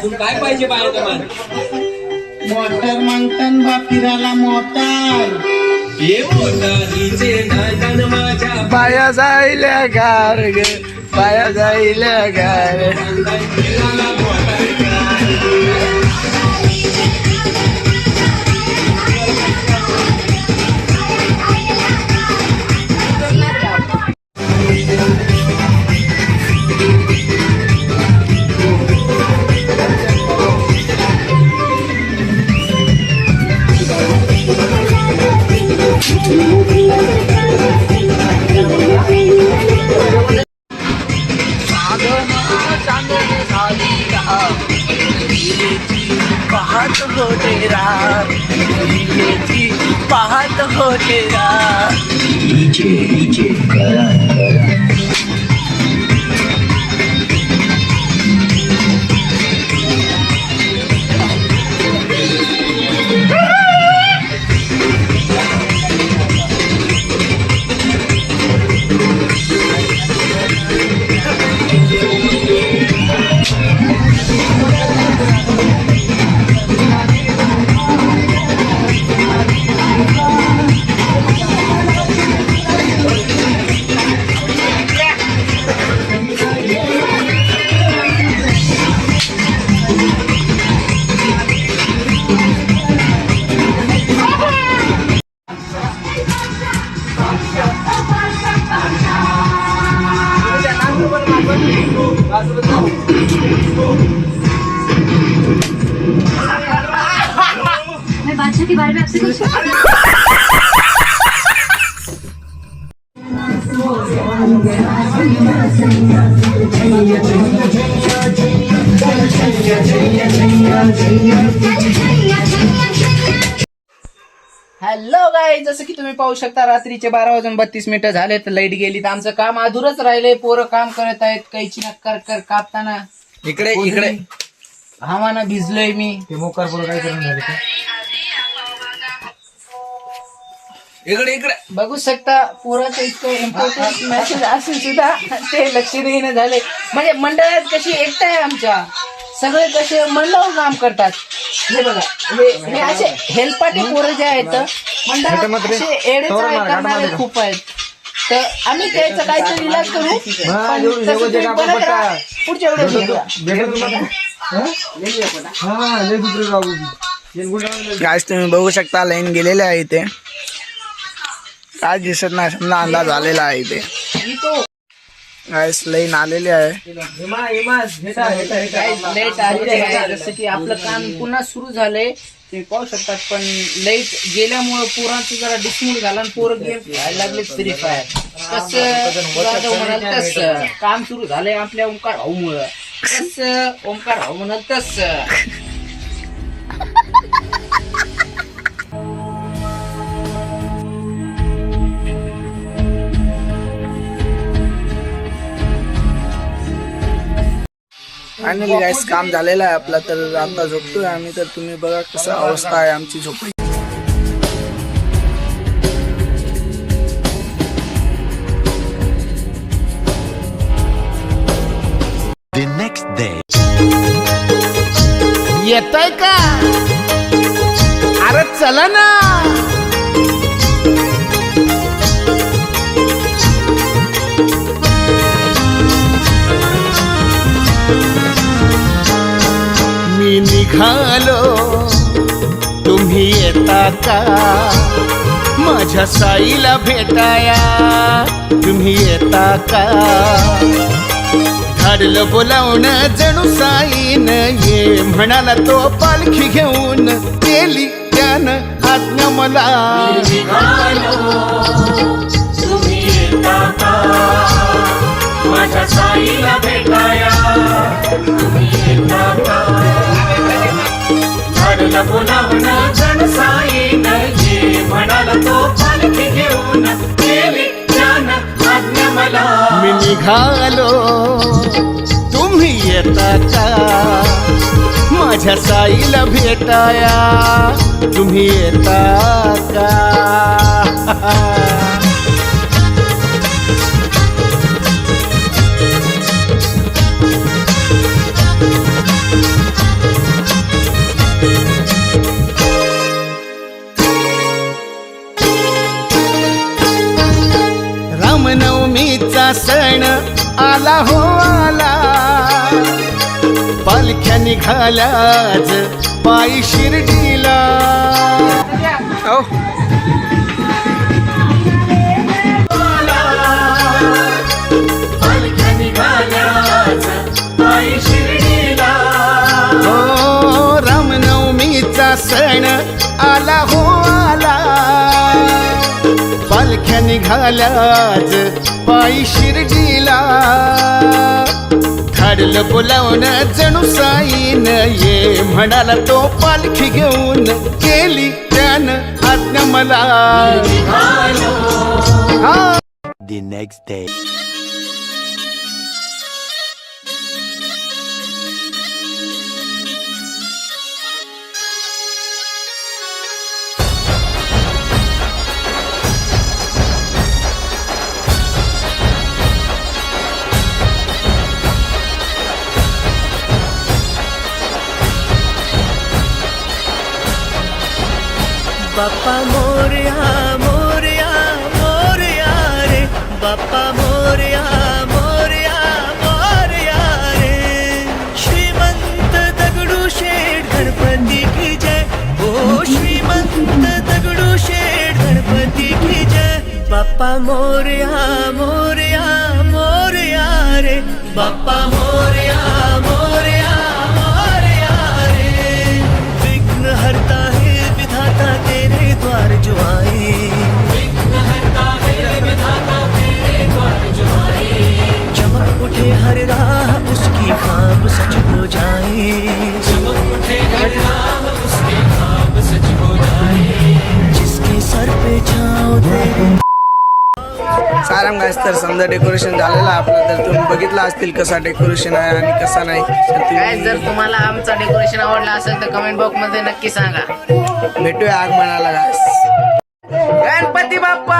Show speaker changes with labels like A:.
A: अजून काय पाहिजे बाहेर तुम्हाला?
B: मोटर मागतान बा फिरायला मोटर.
A: ये मोटारीचे नाटन माझ्या
C: पाया जायल्या गार ग, पाया जायल्या गार.
A: फिरायला मोटार
C: पाहत होते रात, पाहत होते रात.
D: मैं बादशाह के बारे में आपसे कुछ
C: हॅलो गाय, जसं की तुम्ही पाहू शकता रात्रीचे 12:32 झाले तर लाईट गेली. तर आमचं काम अधुरच राहिलंय. पोरं काम करत आहेत, कैची नक्कर कर कापताना.
A: इकडे इकडे
C: हवाना भिजलोय मी.
A: इकडे इकडे
C: बघू शकता पोराचं इतकं इम्पॉर्टंट मेसेज असून सुद्धा ते लक्ष देणं झाले. म्हणजे मंडळात कशी एकता आहे आमच्या, सगळे कसे मंडळावर काम करतात. हे बघा, हे असे हेल्पाटे पोरं जे आहेत मंडळात असे एडेचाळे करणारे खूप आहेत. तर आम्ही त्याचा काहीतरी इलाज करू. पण तसं तुम्ही बघत राहा. पुढच्या गाइस तुम्ही बघू शकता लाईन गेलेले आहे इथे. काय दिसत नाही, समजा अंदाज आलेला आहे इथे. गाइस लाईन आलेली आहे. लाईट आलेली आहे. जसं की आपलं काम पुन्हा सुरू झालंय तुम्ही पाहू शकतात. पण लाईट गेल्यामुळे पोरांचं जरा डिसमूड झाला आणि पोरं गेम खेळायला लागले फ्री फायर. तसं म्हणाल तसं काम सुरू झालंय आपल्या ओंकार भाऊमुळं. तसं ओंकार भाऊ म्हणाल तसं. फायनली गाइस काम झालेलं आहे आपला. तर आता झोपतोय आम्ही. तर तुम्ही बघा कसं अवस्था आहे आमची झोपडी. येतोय का? अरे चला ना. मी निघालो, तुम्ही येता का? माझ्या साईला भेटाया तुम्ही येता का? धाडलं बोलावणं जणू साईनं ये म्हणाला तो पालखी घेऊन. केली त्यानं आज्ञा मला.
E: तुम्ही येता का? माझ्या साईला भेटाया तुम्ही येता का? धाडलं बोलावणं जणू साईनं ये म्हणाला तो पालखी घेऊन. केली त्यानं आज्ञा मला.
C: मी निघालो, तुम्ही येता का? माझ्या साईला भेटाया तुम्ही येता का?
E: रामनवमीचा सण आला हो आला, पालख्या निघाल्याच पायी शिर्डीला. पालख्या निघाल्याच पायी शिर्डीला. हो रामनवमीचा सण आला हो आला, पालख्या निघाल्याच पायी शिर्डीला. धाडलं बोलावणं जणू साईन, ये म्हणाला तो पालखी घेऊन, केली त्यानं आज्ञा मला.
F: The next day.
E: Bappa Morya Morya Morya रे, बाप्पा मोरया मोरया मोरया रे. श्रीमंत दगडूशेठ गणपती की जय, ओ श्रीमंत दगडूशेठ गणपती की जय. बाप्पा मोरया मोरया मोरया रे, बाप्पा मोरया मोरया मोरया रे. विघ्न हरता है विधाता तेरे द्वार जो आए, विघ्न हरता है विधाता तेरे द्वार जो आए. चमक उठे हर राह उसकी ख्वाब सच हो जाए, चमक उठे हर राह उसकी ख्वाब सच हो जाए. जिसके सर पे छाँव तेरे.
G: सारंग गायस, तर समजा डेकोरेशन झालेलं आपलं, तर तुम्ही बघितलं असतील कसा डेकोरेशन आहे आणि कसा नाही. तर
C: काय जर
G: तुम्ही
C: तुम्हाला आमचं डेकोरेशन आवडलं असेल तर कमेंट बॉक्स मध्ये नक्की सांगा.
G: भेटूया आगमनाला गायस. गणपती बाप्पा